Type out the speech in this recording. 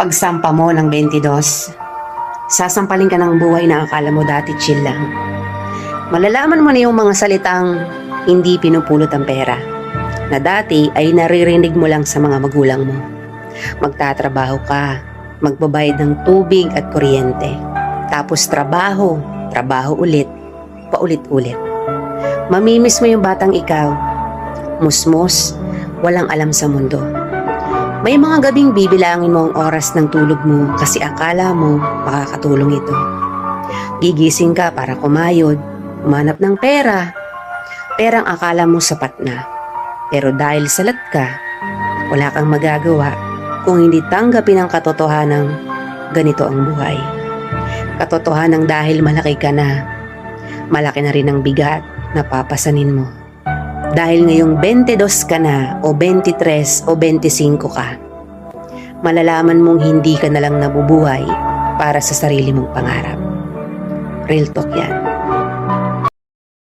Pagsampa mo ng 22, sasampalin ka ng buhay na akala mo dati chill lang. Malalaman mo na yung mga salitang hindi pinupulot ang pera, na dati ay naririnig mo lang sa mga magulang mo. Magtatrabaho ka, magbabayad ng tubig at kuryente. Tapos trabaho ulit, paulit-ulit. Mamimiss mo yung batang ikaw, musmos, walang alam sa mundo. May mga gabing bibilangin mo ang oras ng tulog mo kasi akala mo makakatulong ito. Gigising ka para kumayod, umanap ng pera. Perang akala mo sapat na. Pero dahil salat ka, wala kang magagawa kung hindi tanggapin ang katotohanang ganito ang buhay. Katotohanang dahil malaki ka na, malaki na rin ang bigat na papasanin mo. Dahil ngayong 22 ka na o 23 o 25 ka, malalaman mong hindi ka na lang nabubuhay para sa sarili mong pangarap. Real talk yan.